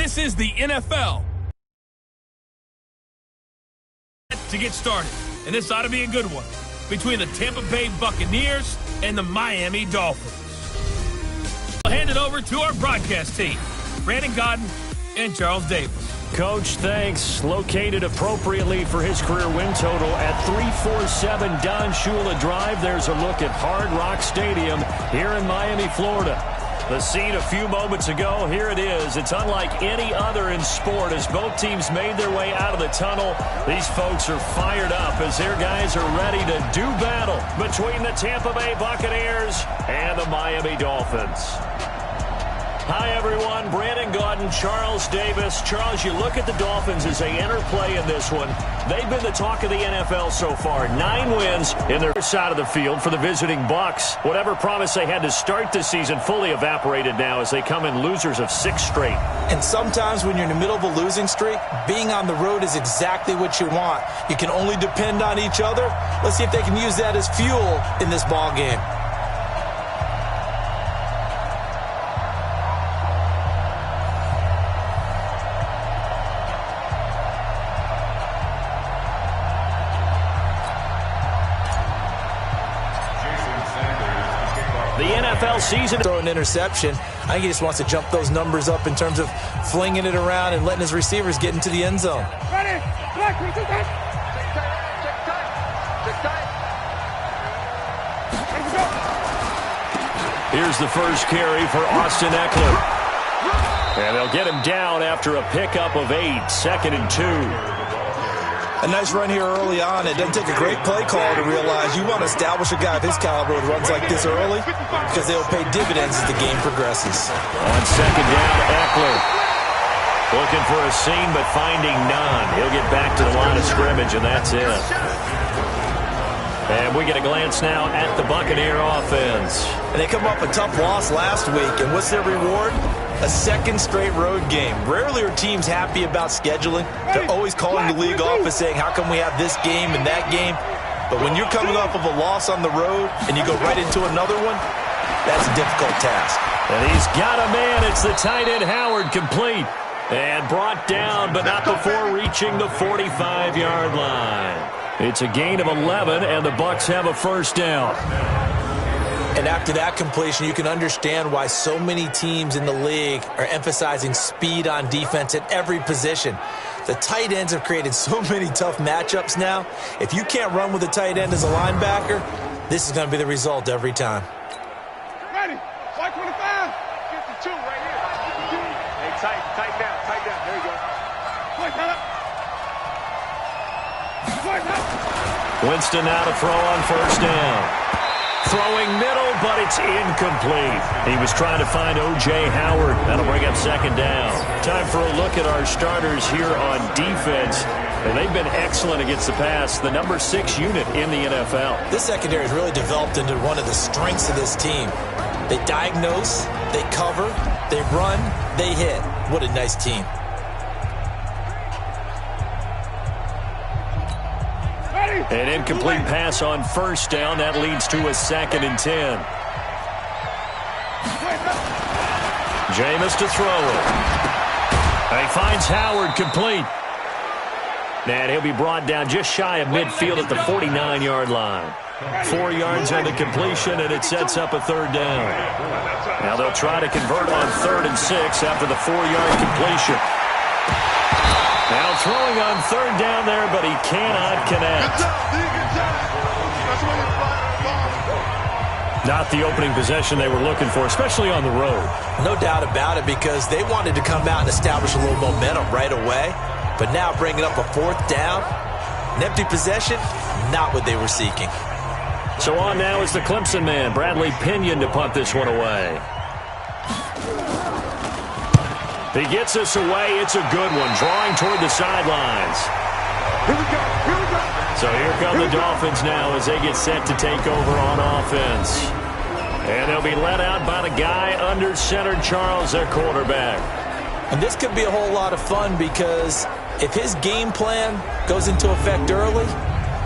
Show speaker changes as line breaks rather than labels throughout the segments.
This is the NFL. To get started, and this ought to be a good one, between the Tampa Bay Buccaneers and the Miami Dolphins. I'll hand it over to our broadcast team, Brandon Gaudin and Charles Davis.
Coach, thanks. Located appropriately for his career win total at 347 Don Shula Drive. There's a look at Hard Rock Stadium here in Miami, Florida. The scene a few moments ago, here it is. It's unlike any other in sport as both teams made their way out of the tunnel. These folks are fired up as their guys are ready to do battle between the Tampa Bay Buccaneers and the Miami Dolphins. Hi, everyone. Brandon Gaudin, Charles Davis. Charles, you look at the Dolphins as they enter play in this one. They've been the talk of the NFL so far. 9 wins in their side of the field for the visiting Bucs. Whatever promise they had to start the season fully evaporated now as they come in losers of 6 straight.
And sometimes when you're in the middle of a losing streak, being on the road is exactly what you want. You can only depend on each other. Let's see if they can use that as fuel in this ball game.
NFL season.
Throw an interception. I think he just wants to jump those numbers up in terms of flinging it around and letting his receivers get into the end zone.
Ready?
Here's the first carry for Austin Eckler. And they'll get him down after a pickup of 8, 2nd and 2.
A nice run here early on. It doesn't take a great play call to realize you want to establish a guy of his caliber who runs like this early because they'll pay dividends as the game progresses.
On 2nd down, Eckler looking for a seam but finding none. He'll get back to the line of scrimmage, and that's it. And we get a glance now at the Buccaneer offense.
And they come off a tough loss last week, and what's their reward? A 2nd straight road game. Rarely are teams happy about scheduling. They're always calling the league office saying, how come we have this game and that game? But when you're coming off of a loss on the road and you go right into another one, that's a difficult task.
And he's got a man. It's the tight end Howard, complete. And brought down, but not before reaching the 45-yard line. It's a gain of 11, and the Bucs have a first down.
And after that completion, you can understand why so many teams in the league are emphasizing speed on defense at every position. The tight ends have created so many tough matchups now. If you can't run with a tight end as a linebacker, this is going to be the result every time.
Ready? White 25. 52 right here. Hey, tight down. There you go. White up.
Winston now to throw on first down. Throwing middle, but it's incomplete. He was trying to find O.J. Howard. That'll bring up 2nd down. Time for a look at our starters here on defense. And they've been excellent against the pass, the number 6 unit in the NFL.
This secondary has really developed into one of the strengths of this team. They diagnose, they cover, they run, they hit. What a nice team.
An incomplete pass on first down. That leads to a 2nd and 10. Jameis to throw it. He finds Howard, complete. And he'll be brought down just shy of midfield at the 49-yard line. 4 yards on the completion, and it sets up a 3rd down. Now they'll try to convert on 3rd and 6 after the 4-yard completion. Now throwing on 3rd down there, but he cannot connect. Not the opening possession they were looking for, especially on the road.
No doubt about it, because they wanted to come out and establish a little momentum right away. But now bringing up a 4th down, an empty possession, not what they were seeking.
So on now is the Clemson man, Bradley Pinion, to punt this one away. He gets us away. It's a good one, drawing toward the sidelines.
Here we go.
So here come the Dolphins now as they get set to take over on offense. And they'll be let out by the guy under center, Charles, their quarterback.
And this could be a whole lot of fun because if his game plan goes into effect early,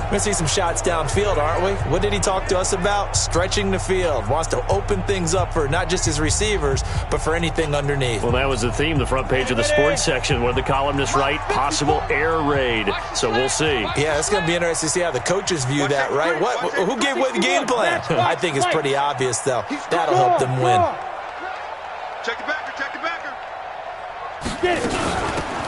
We're going to see some shots downfield, aren't we? What did he talk to us about? Stretching the field. Wants to open things up for not just his receivers, but for anything underneath.
Well, that was the theme, the front page of the sports section, where the columnists write possible air raid. So we'll see.
Yeah, it's going to be interesting to see how the coaches view that, right? Who gave away the game plan? I think it's pretty obvious, though. That'll help them win.
Check the backer, check the backer.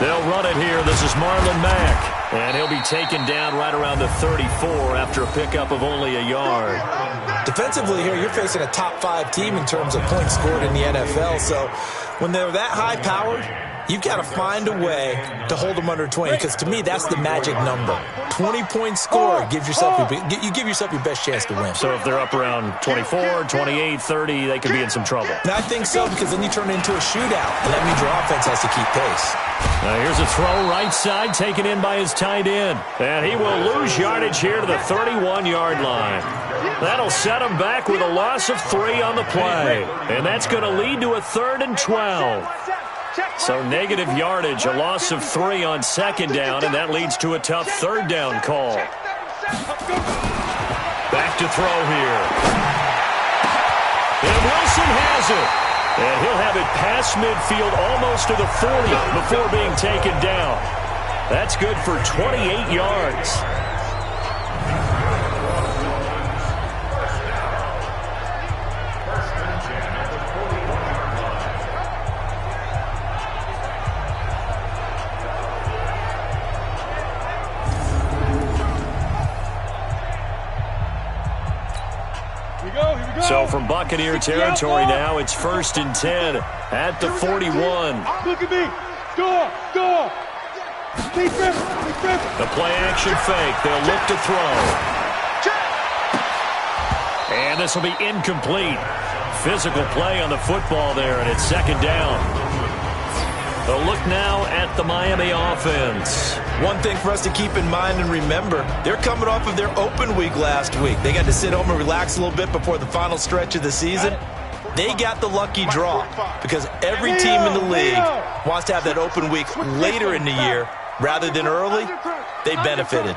They'll run it here. This is Marlon Mack. And he'll be taken down right around the 34 after a pickup of only a yard.
Defensively here, you're facing a top-5 team in terms of points scored in the NFL. So when they're that high-powered, you've got to find a way to hold them under 20, because to me, that's the magic number. 20-point score gives yourself you give yourself your best chance to win.
So if they're up around 24, 28, 30, they could be in some trouble.
And I think so, because then you turn it into a shootout, and that means your offense has to keep pace.
Now here's a throw right side, taken in by his tight end. And he will lose yardage here to the 31-yard line. That'll set him back with a loss of 3 on the play. And that's going to lead to a 3rd and 12. So negative yardage, a loss of 3 on 2nd down, and that leads to a tough 3rd down call. Back to throw here. And Wilson has it. And he'll have it past midfield almost to the 40 before being taken down. That's good for 28 yards. So from Buccaneer territory now, it's 1st and 10 at the 41.
Look at me. Go.
The play action fake. They'll look to throw. And this will be incomplete. Physical play on the football there, and it's 2nd down. A look now at the Miami offense.
One thing for us to keep in mind and remember, they're coming off of their open week last week. They got to sit home and relax a little bit before the final stretch of the season. They got the lucky draw because every team in the league wants to have that open week later in the year rather than early. They benefited.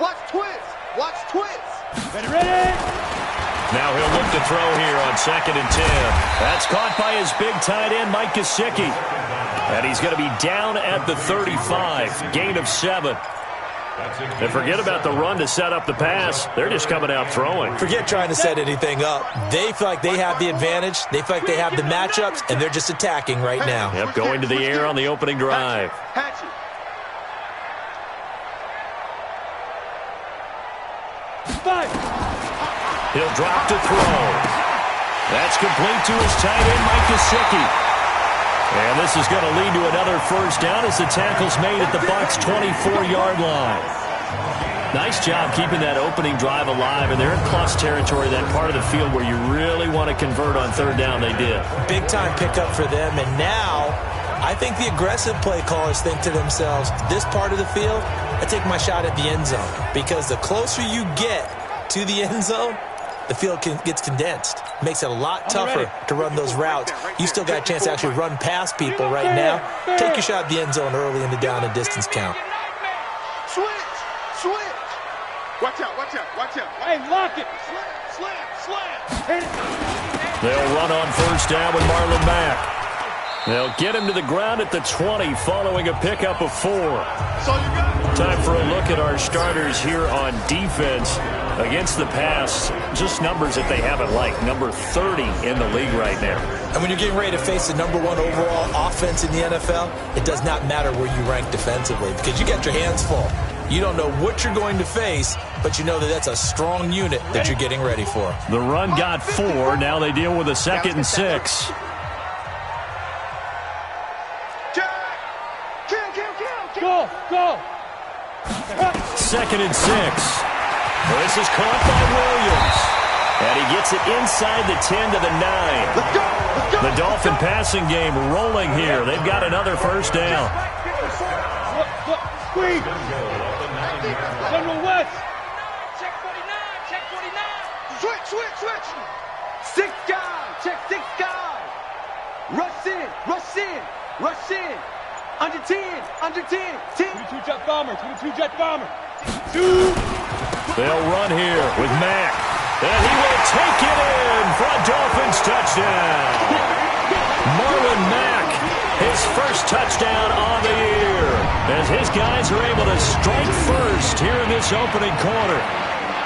Watch twist.
Ready?
Now he'll look to throw here on 2nd and 10. That's caught by his big tight end, Mike Gesicki. And he's going to be down at the 35, gain of 7. And forget about the run to set up the pass. They're just coming out throwing.
Forget trying to set anything up. They feel like they have the advantage. They feel like they have the matchups, and they're just attacking right now.
Yep, going to the air on the opening drive. He'll drop to throw. That's complete to his tight end, Mike Gesicki. And this is going to lead to another 1st down as the tackle's made at the Bucs' 24-yard line. Nice job keeping that opening drive alive, and they're in plus territory, that part of the field where you really want to convert on 3rd down. They did. Big-time
pickup for them, and now I think the aggressive play callers think to themselves, this part of the field, I take my shot at the end zone, because the closer you get to the end zone, the field gets condensed. Makes it a lot tougher to run those routes. You still got a chance to actually run past people right now. Take your shot at the end zone early in the down and distance count.
Switch. Watch out. Hey, lock it. Slam.
They'll run on 1st down with Marlon Mack. They'll get him to the ground at the 20 following a pickup of 4. Time for a look at our starters here on defense. Against the pass, just numbers that they haven't liked. Number 30 in the league right now.
And when you're getting ready to face the number 1 overall offense in the NFL, it does not matter where you rank defensively because you got your hands full. You don't know what you're going to face, but you know that that's a strong unit that you're getting ready for.
The run got 4. Now they deal with a 2nd and 6.
Go.
2nd and 6. This is caught by Williams. And he gets it inside the 10 to the 9.
Let's go.
The Dolphin passing game rolling here. They've got another 1st down.
Squeeze. General West. Check 49. Switch. 6 guys. Check 6 guys. Rush in. Under 10. 10. 22 jet bomber. 2.
They'll run here with Mack. And he will take it in for a Dolphins touchdown. Marlon Mack, his first touchdown on the year, as his guys are able to strike first here in this opening quarter.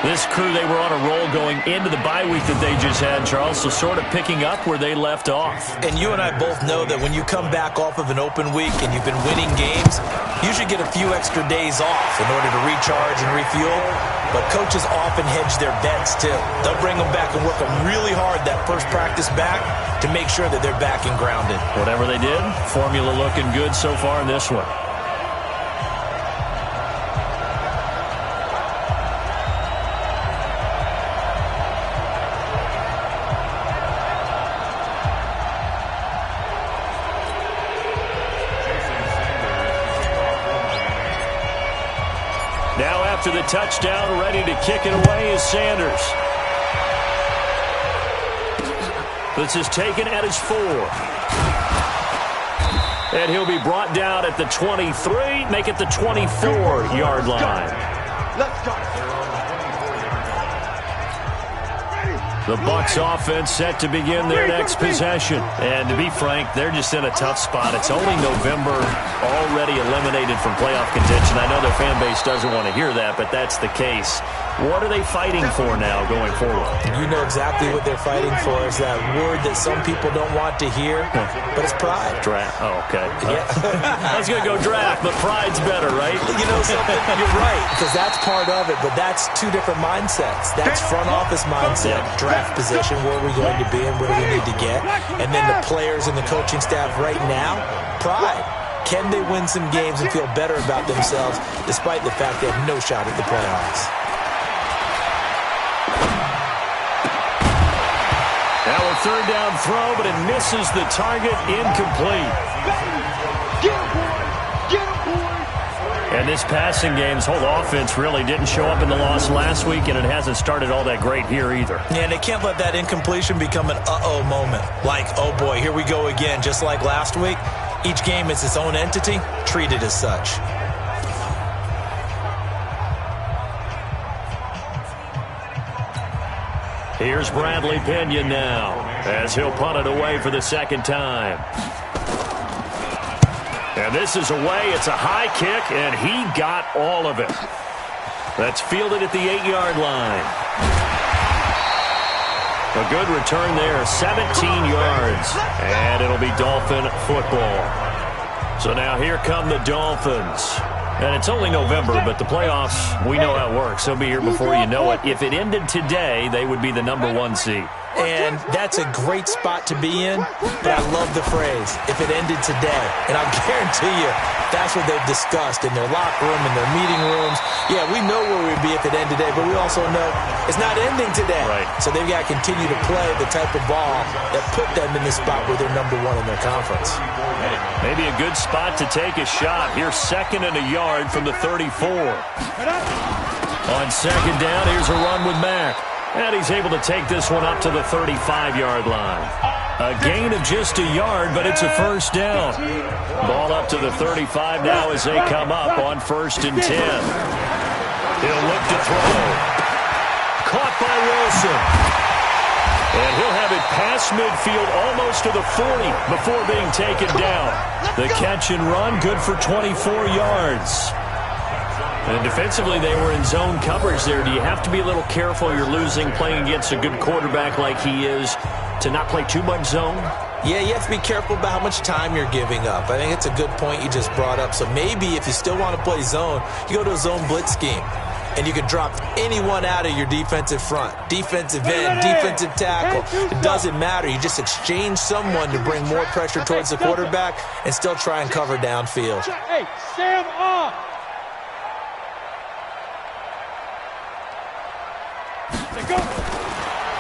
This crew, they were on a roll going into the bye week that they just had, Charles, so sort of picking up where they left off.
And you and I both know that when you come back off of an open week and you've been winning games, you should get a few extra days off in order to recharge and refuel. But coaches often hedge their bets, too. They'll bring them back and work them really hard that first practice back to make sure that they're back and grounded.
Whatever they did, formula looking good so far in this one. Now after the touchdown, ready to kick it away is Sanders. This is taken at his 4. And he'll be brought down at the 23, make it the 24-yard line.
Let's go.
The Bucs offense set to begin their next possession. And to be frank, they're just in a tough spot. It's only November, already eliminated from playoff contention. I know their fan base doesn't want to hear that, but that's the case. What are they fighting for now going forward?
You know exactly what they're fighting for is that word that some people don't want to hear, but it's pride.
Draft. Oh, okay.
Yeah.
I was going to go draft, but pride's better, right?
You know something? You're right, because that's part of it, but that's two different mindsets. That's front office mindset, draft position, where are we going to be and what do we need to get? And then the players and the coaching staff right now, pride. Can they win some games and feel better about themselves despite the fact they have no shot at the playoffs?
Now a third down throw, but it misses the target, incomplete.
Get him, boy. Get him, boy.
And this passing game's whole offense really didn't show up in the loss last week, and it hasn't started all that great here either.
Yeah, and they can't let that incompletion become an uh-oh moment. Like, oh boy, here we go again, just like last week. Each game is its own entity, treated as such.
Here's Bradley Pinion now, as he'll punt it away for the second time. And this is away. It's a high kick, and he got all of it. That's fielded at the 8-yard line. A good return there, 17 yards, and it'll be Dolphin football. So now here come the Dolphins. And it's only November, but the playoffs, we know how it works. They'll be here before you know it. If it ended today, they would be the #1 seed.
And that's a great spot to be in, but I love the phrase, if it ended today. And I guarantee you, that's what they've discussed in their locker room, in their meeting rooms. Yeah, we know where we'd be if it ended today, but we also know it's not ending today.
Right.
So they've got to continue to play the type of ball that put them in the spot where they're #1 in their conference.
Maybe a good spot to take a shot. Here's 2nd and a yard from the 34. On second down, here's a run with Mack. And he's able to take this one up to the 35-yard line. A gain of just a yard, but it's a first down. Ball up to the 35 now as they come up on 1st and 10. He'll look to throw. Caught by Wilson. And he'll have it past midfield almost to the 40 before being taken down. The catch and run, good for 24 yards. And defensively, they were in zone coverage there. Do you have to be a little careful? You're losing, playing against a good quarterback like he is, to not play too much zone?
Yeah, you have to be careful about how much time you're giving up. I think it's a good point you just brought up. So maybe if you still want to play zone, you go to a zone blitz scheme. And you can drop anyone out of your defensive front. Defensive end, defensive tackle. It doesn't matter. You just exchange someone to bring more pressure towards the quarterback and still try and cover downfield.
Hey, Sam off.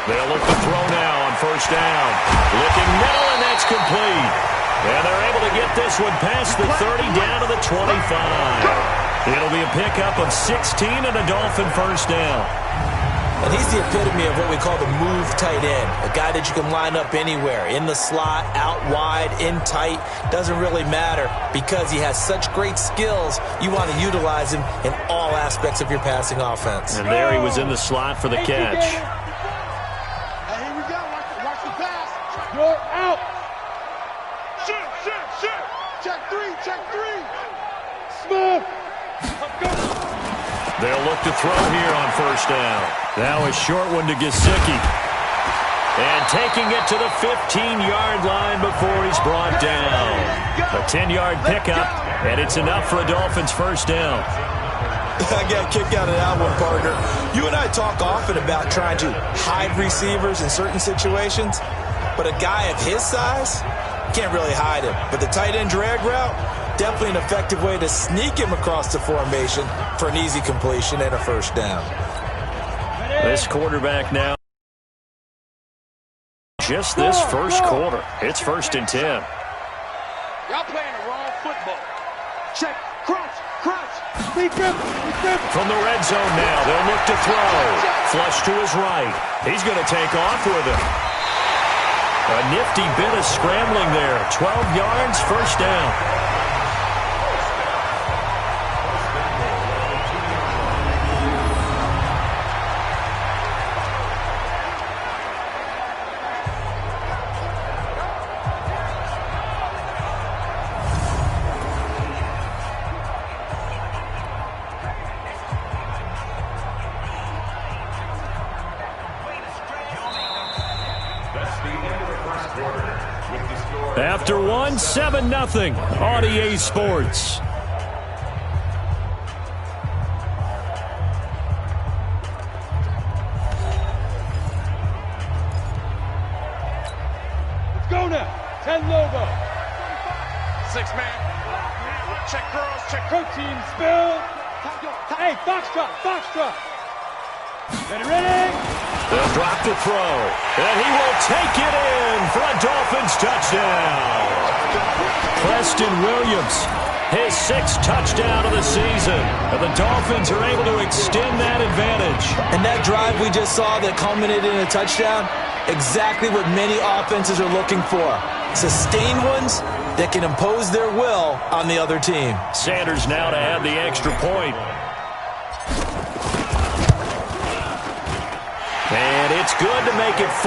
They'll look to throw now on 1st down. Looking middle, and that's complete. And they're able to get this one past the 30 down to the 25. It'll be a pickup of 16 and a Dolphin first down.
And he's the epitome of what we call the move tight end, a guy that you can line up anywhere, in the slot, out wide, in tight, doesn't really matter because he has such great skills. You want to utilize him in all aspects of your passing offense.
And there he was in the slot for the catch.
Hey, here we go. Watch the pass. You're out. Shoot. Check three. Smooth.
They'll look to throw here on first down. Now a short one to Gesicki. And taking it to the 15-yard line before he's brought down. A 10-yard pickup, and it's enough for a Dolphins first down.
I got a kick out of that one, partner. You and I talk often about trying to hide receivers in certain situations, but a guy of his size can't really hide him. But the tight end drag route, definitely an effective way to sneak him across the formation for an easy completion and a first down.
This quarterback now, just this first quarter, it's 1st and 10.
Y'all playing the wrong football. Check, crunch.
From the red zone now, they'll look to throw. Flush to his right. He's going to take off with it. A nifty bit of scrambling there. 12 yards, first down. After one, 7-0 on EA Sports.
Let's go now. 10 logo. 6-man. Check girls. Check protein spill. Hey, Foxtrot. Ready?
They'll drop the throw, and he will take it in for a Dolphins touchdown. Preston Williams, his 6th touchdown of the season, and the Dolphins are able to extend that advantage.
And that drive we just saw that culminated in a touchdown, exactly what many offenses are looking for. Sustained ones that can impose their will on the other team.
Sanders now to add the extra point. And it's good to make it 14-0.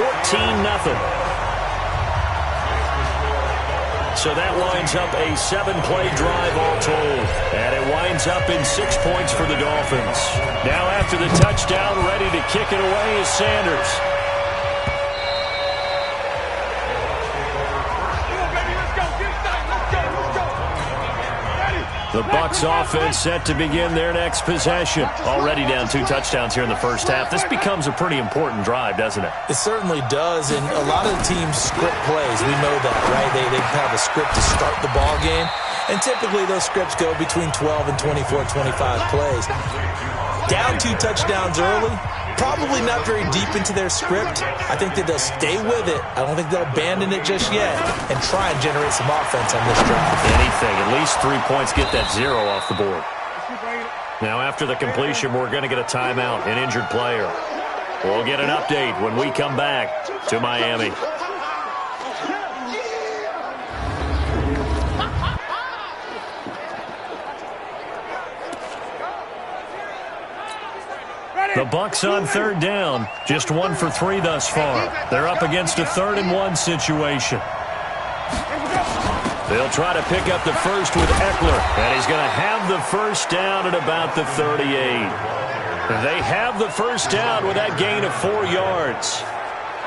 So that winds up a 7-play drive all told. And it winds up in 6 points for the Dolphins. Now after the touchdown, ready to kick it away is Sanders. The Bucs offense set to begin their next possession. Already down 2 touchdowns here in the first half. This becomes a pretty important drive, doesn't it?
It certainly does, and a lot of the teams script plays. We know that, right? They have a script to start the ball game, and typically those scripts go between 12 and 24, 25 plays. Down 2 touchdowns early, probably not very deep into their script. I think that they'll stay with it. I don't think they'll abandon it just yet and try and generate some offense on this drive.
Anything, at least 3 points, get that 0 off the board. Now after the completion, we're going to get a timeout, an injured player. We'll get an update when we come back to Miami. The Bucs on 3rd down, just 1 for 3 thus far. They're up against a 3rd and 1 situation. They'll try to pick up the first with Eckler, and he's going to have the first down at about the 38. They have the first down with that gain of 4 yards.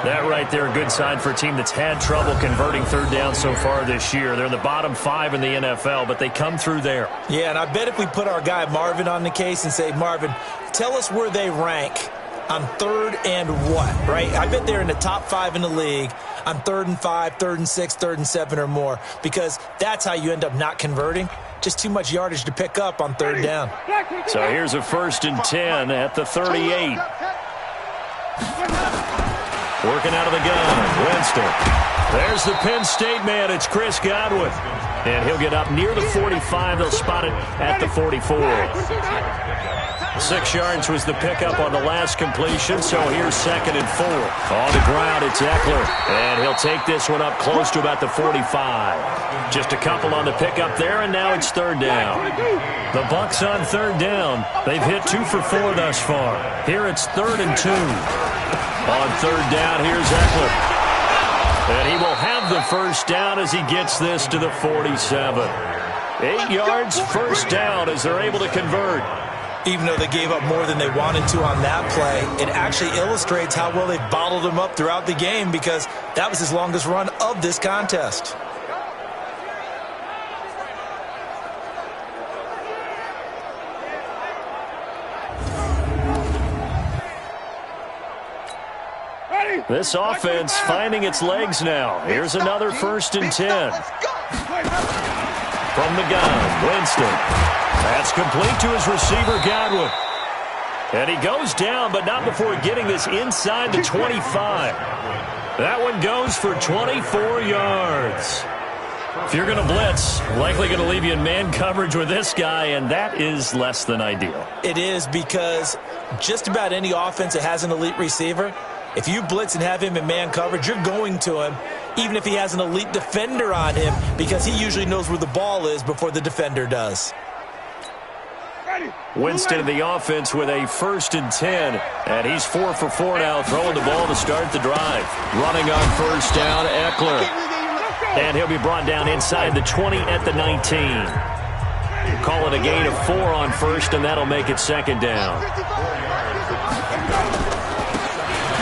That right there, a good sign for a team that's had trouble converting 3rd down so far this year. They're in the bottom 5 in the NFL, but they come through there.
Yeah, and I bet if we put our guy Marvin on the case and say, Marvin, tell us where they rank on 3rd and what, right? I bet they're in the top 5 in the league on 3rd and 5, 3rd and 6, 3rd and 7 or more, because that's how you end up not converting. Just too much yardage to pick up on 3rd down.
So here's a 1st and 10 at the 38. Working out of the gun, Winston. There's the Penn State man. It's Chris Godwin. And he'll get up near the 45. They'll spot it at the 44. 6 yards was the pickup on the last completion, so here's 2nd and 4. On the ground, it's Eckler, and he'll take this one up close to about the 45. Just a couple on the pickup there, and now it's 3rd down. The Bucs on 3rd down. They've hit 2 for 4 thus far. Here it's 3rd and 2. On 3rd down, here's Eckler. And he will have the 1st down as he gets this to the 47. 8 yards, 1st down as they're able to convert.
Even though they gave up more than they wanted to on that play, it actually illustrates how well they bottled him up throughout the game because that was his longest run of this contest.
This offense finding its legs now. Here's another 1st and 10. From the gun, Winston. That's complete to his receiver, Godwin. And he goes down, but not before getting this inside the 25. That one goes for 24 yards. If you're going to blitz, likely going to leave you in man coverage with this guy, and that is less than ideal.
It is because just about any offense that has an elite receiver, if you blitz and have him in man coverage, you're going to him, even if he has an elite defender on him, because he usually knows where the ball is before the defender does.
Winston in the offense with a 1st and 10, and he's 4 for 4 now, throwing the ball to start the drive. Running on 1st down, Eckler. And he'll be brought down inside the 20 at the 19. Call it a gain of 4 on 1st, and that'll make it 2nd down.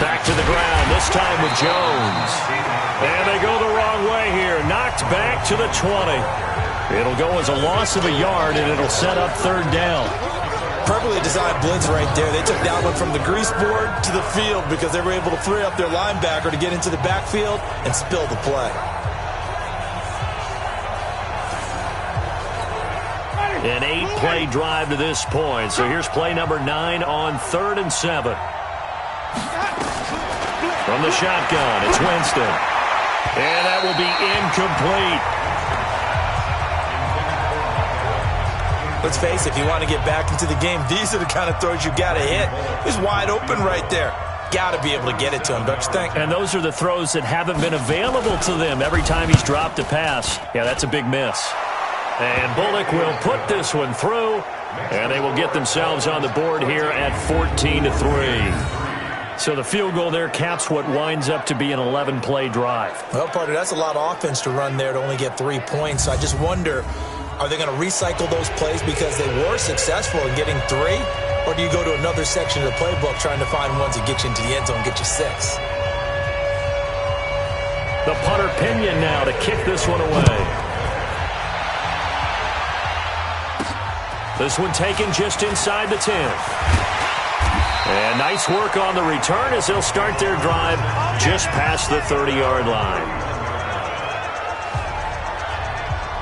Back to the ground, this time with Jones. And they go the wrong way here. Knocked back to the 20. It'll go as a loss of a yard, and it'll set up 3rd down.
Perfectly designed blitz right there. They took that one from the grease board to the field because they were able to free up their linebacker to get into the backfield and spill the play.
An 8-play drive to this point. So here's play number 9 on 3rd and 7. From the shotgun, it's Winston. And that will be incomplete.
Let's face it, if you want to get back into the game, these are the kind of throws you got to hit. He's wide open right there. Got to be able to get it to him, don't you think?
And those are the throws that haven't been available to them every time he's dropped a pass. Yeah, that's a big miss. And Bullock will put this one through, and they will get themselves on the board here at 14-3. So the field goal there caps what winds up to be an 11-play drive.
Well, partner, that's a lot of offense to run there to only get 3 points. So I just wonder, are they going to recycle those plays because they were successful in getting 3? Or do you go to another section of the playbook trying to find ones that get you into the end zone, get you 6?
The punter Pinion now to kick this one away. This one taken just inside the 10. And nice work on the return as they'll start their drive just past the 30-yard line.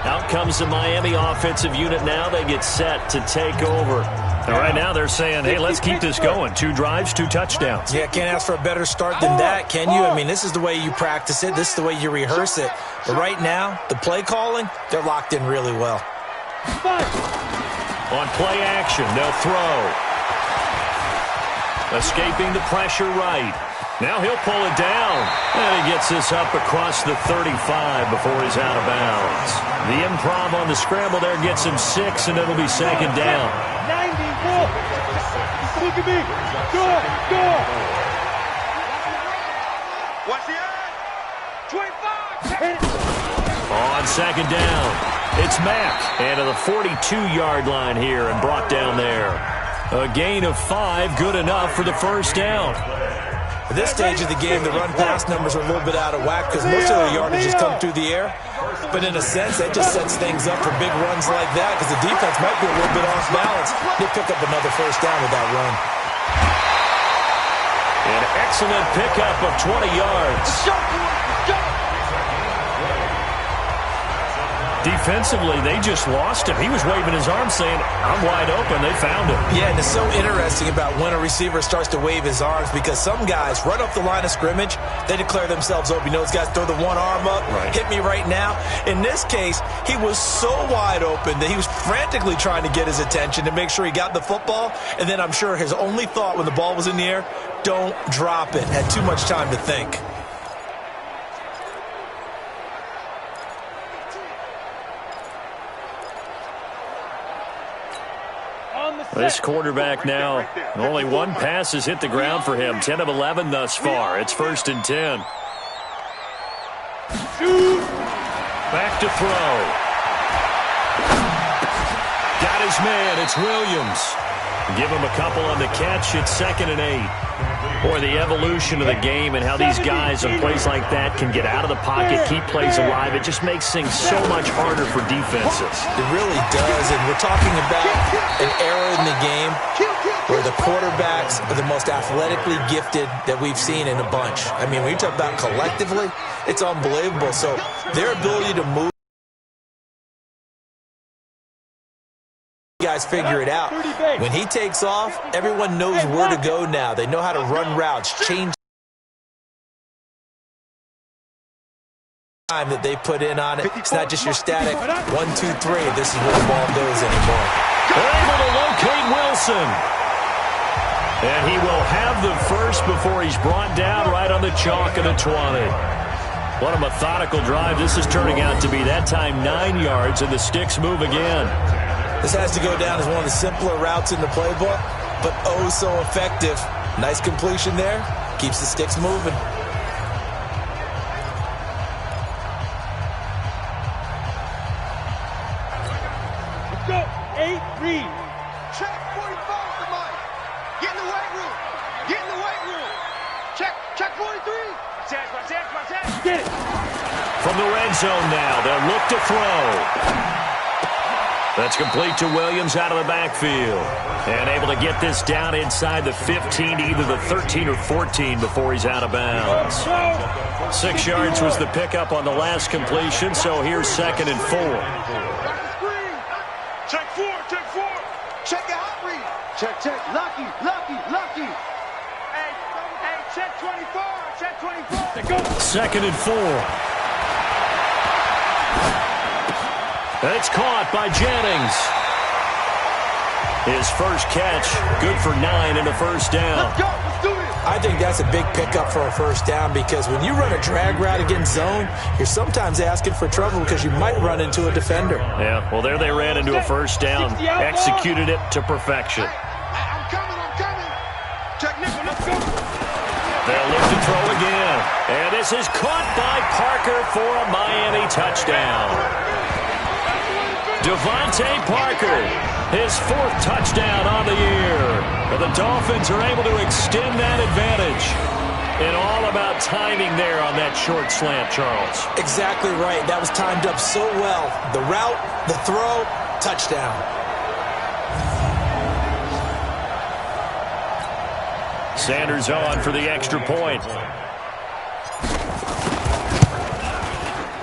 Out comes the Miami offensive unit now. They get set to take over. And right now they're saying, hey, let's keep this going. 2 drives, 2 touchdowns.
Yeah, can't ask for a better start than that, can you? I mean, this is the way you practice it. This is the way you rehearse it. But right now, the play calling, they're locked in really well.
On play action, they'll throw. Escaping the pressure right. Now he'll pull it down. And he gets this up across the 35 before he's out of bounds. The improv on the scramble there gets him 6, and it'll be 2nd down.
94. Look at me. Door. Watch the end. 25.
On 2nd down, it's Mack. And to the 42-yard line here and brought down there. A gain of 5, good enough for the 1st down.
At this stage of the game, the run-pass numbers are a little bit out of whack because most of their yardage has come through the air. But in a sense, that just sets things up for big runs like that because the defense might be a little bit off balance. They'll pick up another 1st down with that run.
An excellent pickup of 20 yards. Defensively, they just lost him. He was waving his arm saying, I'm wide open. They found him.
Yeah, and it's so interesting about when a receiver starts to wave his arms because some guys run up the line of scrimmage, they declare themselves open. You know, those guys throw the one arm up, hit me right now. In this case, he was so wide open that he was frantically trying to get his attention to make sure he got the football. And then I'm sure his only thought when the ball was in the air, don't drop it. Had too much time to think.
This quarterback now, only one pass has hit the ground for him. 10 of 11 thus far. It's 1st and 10. Back to throw. Got his man. It's Williams. Give him a couple on the catch. It's 2nd and 8. Boy, the evolution of the game and how these guys on plays like that can get out of the pocket, keep plays alive, it just makes things so much harder for defenses.
It really does, and we're talking about an era in the game where the quarterbacks are the most athletically gifted that we've seen in a bunch. I mean, when you talk about collectively, it's unbelievable. So their ability to move, guys figure it out. When he takes off, everyone knows where to go now. They know how to run routes, change time that they put in on it. It's not just your static 1, 2, 3. This is where the ball goes anymore.
They're able to locate Wilson. And he will have the first before he's brought down right on the chalk of the 20. What a methodical drive. This is turning out to be that time 9 yards, and the sticks move again.
This has to go down as one of the simpler routes in the playbook, but oh so effective. Nice completion there. Keeps the sticks moving.
Let's go. 8, read. Check 45 for Mike. Get in the weight room. Get in the weight room. Check 43. Get it.
From the red zone now, they'll look to throw. That's complete to Williams out of the backfield. And able to get this down inside the 15, either the 13 or 14 before he's out of bounds. 6 yards was the pickup on the last completion, so here's 2nd and 4.
Check 4. Check the hot read. Check. Lucky. Hey, check 24. Check 24.
2nd and 4. It's caught by Jennings. His first catch, good for 9 and a first down.
Let's go. Let's do it.
I think that's a big pickup for a first down because when you run a drag route against zone, you're sometimes asking for trouble because you might run into a defender.
Yeah, well, there they ran into a first down. Executed it to perfection.
I'm coming. Check Niquo. Let's go.
They'll look to throw again. And this is caught by Parker for a Miami touchdown. Devontae Parker, his 4th touchdown on the year. But the Dolphins are able to extend that advantage. And all about timing there on that short slant, Charles.
Exactly right. That was timed up so well. The route, the throw, touchdown.
Sanders on for the extra point.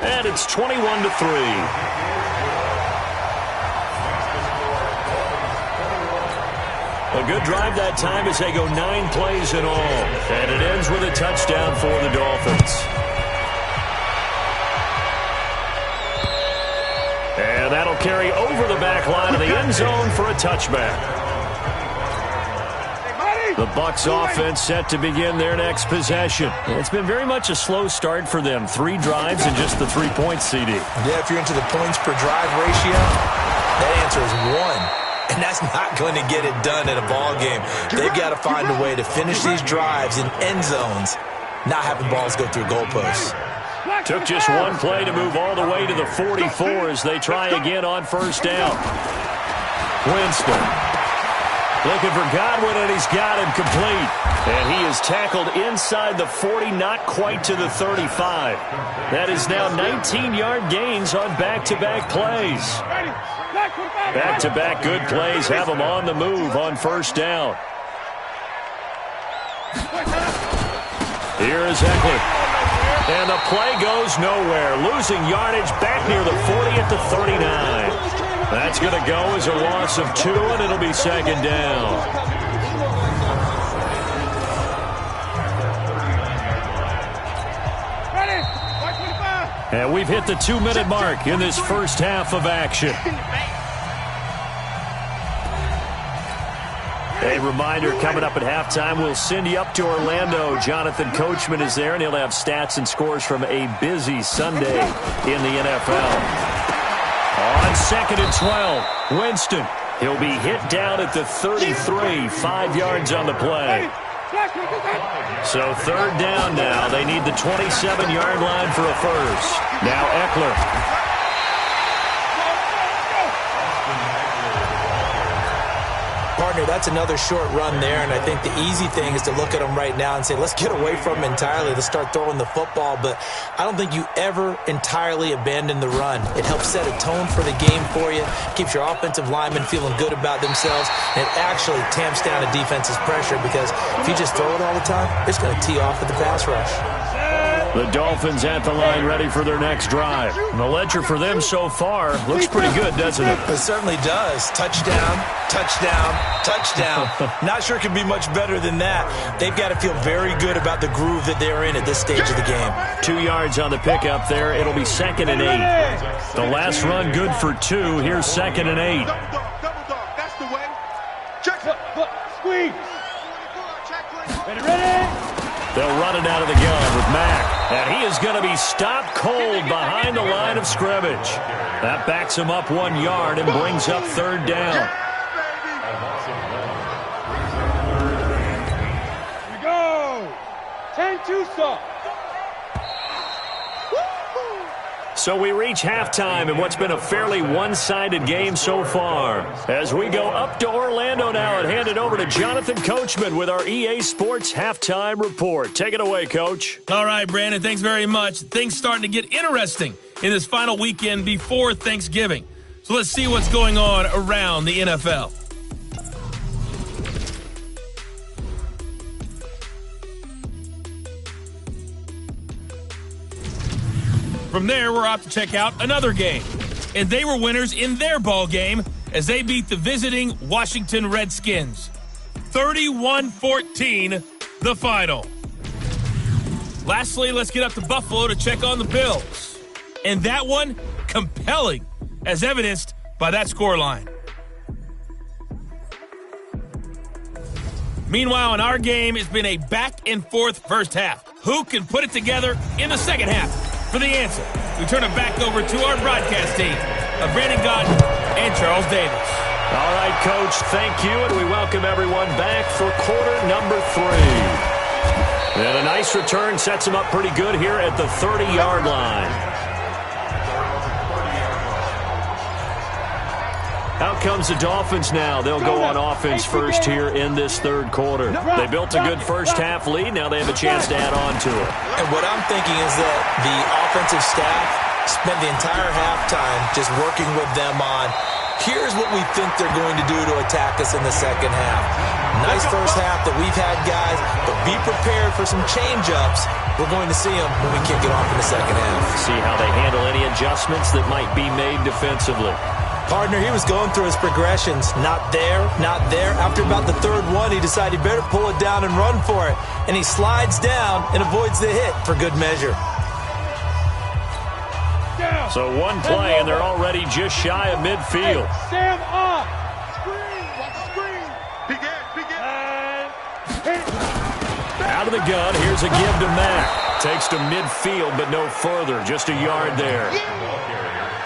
And it's 21-3. A good drive that time as they go 9 plays in all. And it ends with a touchdown for the Dolphins. And that'll carry over the back line of the end zone for a touchback. The Bucs offense set to begin their next possession. It's been very much a slow start for them. 3 drives and just the 3 points, CD.
Yeah, if you're into the points per drive ratio, that answer is 1. And that's not going to get it done in a ball game. They've got to find a way to finish these drives in end zones, not having balls go through goalposts.
Took just 1 play to move all the way to the 44 as they try again on first down. Winston looking for Godwin, and he's got him complete. And he is tackled inside the 40, not quite to the 35. That is now 19-yard gains on back-to-back plays. Back-to-back good plays have them on the move on first down. Here is Eckler. And the play goes nowhere. Losing yardage back near the 40 at the 39. That's going to go as a loss of 2, and it'll be second down. And we've hit the 2-minute mark in this first half of action. A reminder, coming up at halftime, we'll send you up to Orlando. Jonathan Coachman is there, and he'll have stats and scores from a busy Sunday in the NFL. On 2nd and 12, Winston. He'll be hit down at the 33, 5 yards on the play. So third down now. They need the 27-yard line for a first. Now Eckler.
Partner, that's another short run there, and I think the easy thing is to look at them right now and say, let's get away from them entirely. Let's start throwing the football, but I don't think you ever entirely abandon the run. It helps set a tone for the game for you, keeps your offensive linemen feeling good about themselves, and it actually tamps down a defense's pressure because if you just throw it all the time, it's going to tee off with the pass rush.
The Dolphins at the line ready for their next drive. And the ledger for them so far looks pretty good, doesn't it?
It certainly does. Touchdown, touchdown, touchdown. Not sure it could be much better than that. They've got to feel very good about the groove that they're in at this stage of the game.
2 yards on the pickup there. It'll be 2nd and 8. The last run good for 2. Here's 2nd and 8.
Double dog. That's the way. Check. Squeeze. Ready?
They'll run it out of the gun with Mack. And he is going to be stopped cold behind the line of scrimmage. That backs him up 1 yard and brings up third down.
Here we go. 10-2 stop.
So we reach halftime in what's been a fairly one-sided game so far. As we go up to Orlando now and hand it over to Jonathan Coachman with our EA Sports Halftime Report. Take it away, Coach.
All right, Brandon, thanks very much. Things starting to get interesting in this final weekend before Thanksgiving. So let's see what's going on around the NFL. From there, we're off to check out another game. And they were winners in their ball game as they beat the visiting Washington Redskins. 31-14, the final. Lastly, let's get up to Buffalo to check on the Bills. And that one, compelling, as evidenced by that scoreline. Meanwhile, in our game, it's been a back-and-forth first half. Who can put it together in the second half? For the answer, we turn it back over to our broadcast team of Brandon Gott and Charles Davis.
All right, Coach, thank you, and we welcome everyone back for quarter number 3. And a nice return sets them up pretty good here at the 30-yard line. Out comes the Dolphins now. They'll go on offense first here in this third quarter. They built a good first half lead. Now they have a chance to add on to it.
And what I'm thinking is that the offensive staff spent the entire halftime just working with them on, here's what we think they're going to do to attack us in the second half. Nice first half that we've had, guys, but be prepared for some change-ups. We're going to see them when we kick it off in the second half.
See how they handle any adjustments that might be made defensively.
Partner, he was going through his progressions. Not there, not there. After about the third one, he decided he better pull it down and run for it. And he slides down and avoids the hit for good measure.
So one play, and they're already just shy of midfield.
Sam up. Screen. Watch the screen. Begin.
Out of the gun, here's a give to Mack. Takes to midfield, but no further. Just a yard there.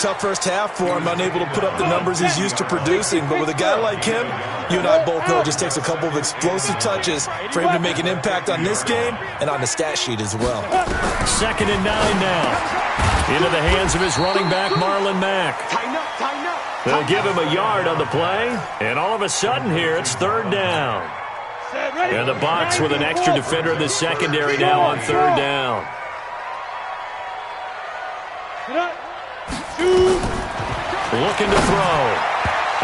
Tough first half for him, unable to put up the numbers he's used to producing. But with a guy like him, you and I both know it just takes a couple of explosive touches for him to make an impact on this game and on the stat sheet as well.
2nd and 9 now. Into the hands of his running back, Marlon Mack. They'll give him a yard on the play, and all of a sudden here, it's third down. And the box with an extra defender in the secondary now on third down. Looking to throw.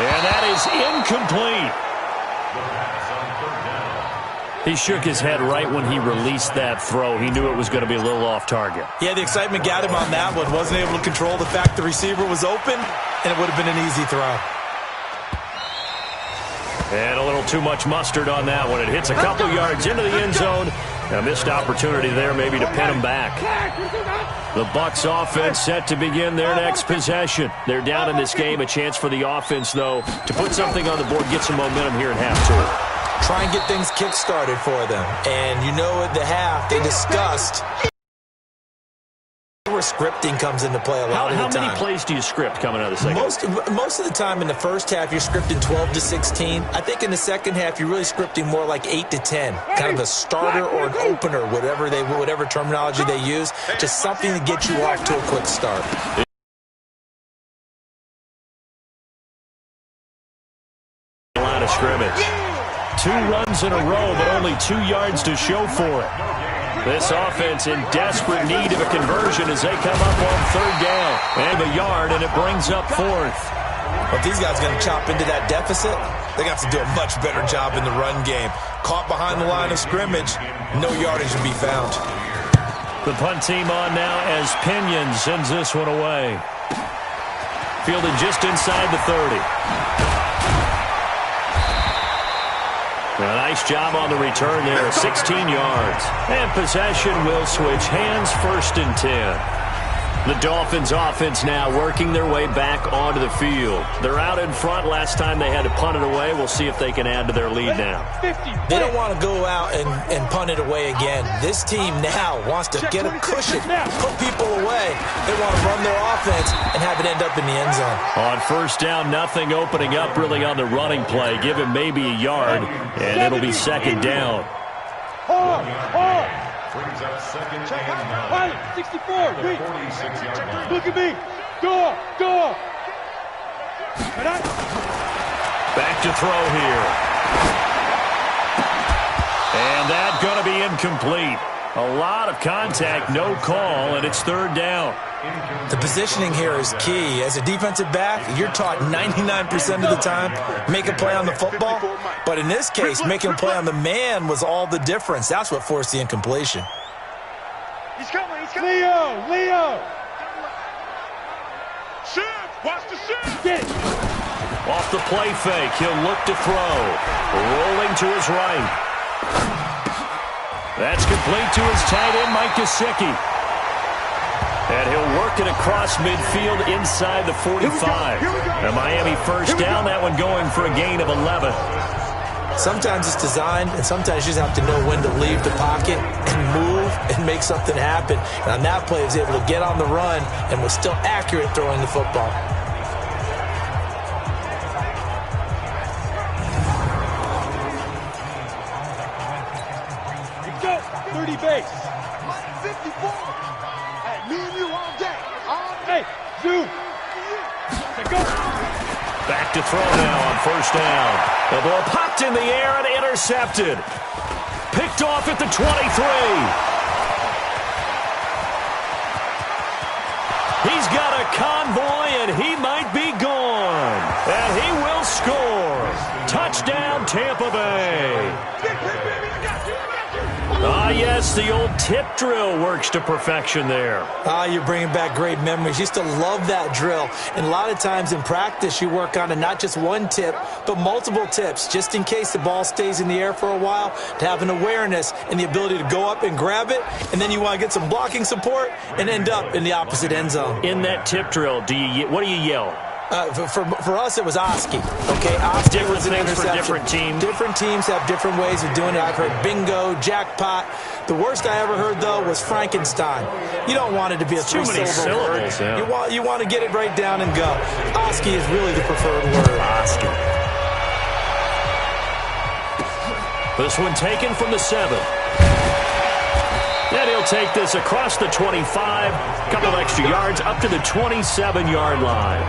And that is incomplete. He shook his head right when he released that throw. He knew it was going to be a little off target.
Yeah, the excitement got him on that one. Wasn't able to control the fact the receiver was open, and it would have been an easy throw.
And a little too much mustard on that one. It hits a couple yards into the end zone. A missed opportunity there maybe to pin him back. The Bucs offense set to begin their next possession. They're down in this game. A chance for the offense, though, to put something on the board, get some momentum here at half-2.
Try and get things kick-started for them. And you know at the half, they discussed where scripting comes into play a lot of the time.
How many plays do you script coming out of the second?
Most of the time in the first half, you're scripting 12 to 16. I think in the second half, you're really scripting more like 8 to 10. Kind of a starter or an opener, whatever terminology they use. Just something to get you off to a quick start.
Line of scrimmage. 2 runs in a row, but only 2 yards to show for it. This offense in desperate need of a conversion as they come up on 3rd down. And a yard, and it brings up 4th.
Well, if these guys are going to chop into that deficit, they got to do a much better job in the run game. Caught behind the line of scrimmage, no yardage to be found.
The punt team on now as Pinion sends this one away. Fielded just inside the 30. A nice job on the return there, 16 yards. And possession will switch hands, 1st and 10. The Dolphins offense now working their way back onto the field. They're out in front. Last time they had to punt it away. We'll see if they can add to their lead now.
They don't want to go out and punt it away again. This team now wants to get a cushion, put people away. They want to run their offense and have it end up in the end zone.
On 1st down, nothing opening up really on the running play. Give him maybe a yard, and it'll be 2nd down.
Brings up 2nd and 9. 64. Look at me. Go.
Back to throw here. And that's going to be incomplete. A lot of contact, no call, and it's 3rd down.
The positioning here is key. As a defensive back, you're taught 99% of the time, make a play on the football. But in this case, making a play on the man was all the difference. That's what forced the incompletion.
He's coming. Leo. Shift. Watch the shift. Get it.
Off the play fake, he'll look to throw. Rolling to his right. That's complete to his tight end, Mike Gesicki. And he'll work it across midfield inside the 45. And Miami 1st down, that one going for a gain of 11.
Sometimes it's designed, and sometimes you just have to know when to leave the pocket and move and make something happen. And on that play, he was able to get on the run and was still accurate throwing the football.
Let's go. 30 base. 54. Hey, me and you all day. Hey, Zoo. Go.
Back to throw now on 1st down. The ball popped in the air and intercepted. Picked off at the 23. He's got a convoy, and he might be gone. And he will score. Touchdown, Tampa Bay. Ah, yes, the old tip drill works to perfection there.
You're bringing back great memories. Used to love that drill. And a lot of times in practice, you work on it, not just one tip, but multiple tips, just in case the ball stays in the air for a while, to have an awareness and the ability to go up and grab it, and then you want to get some blocking support and end up in the opposite end zone.
In that tip drill, what do you yell?
For us, it was Oski. Okay, Oski
different
was an
things
interception.
for different teams.
Different teams have different ways of doing it. I've heard bingo, jackpot. The worst I ever heard, though, was Frankenstein. You don't want it to be a three-syllable word.
Yeah.
You want to get it right down and go. Oski is really the preferred word.
Oski. This one taken from the 7. And he'll take this across the 25, couple of extra yards, up to the 27-yard line.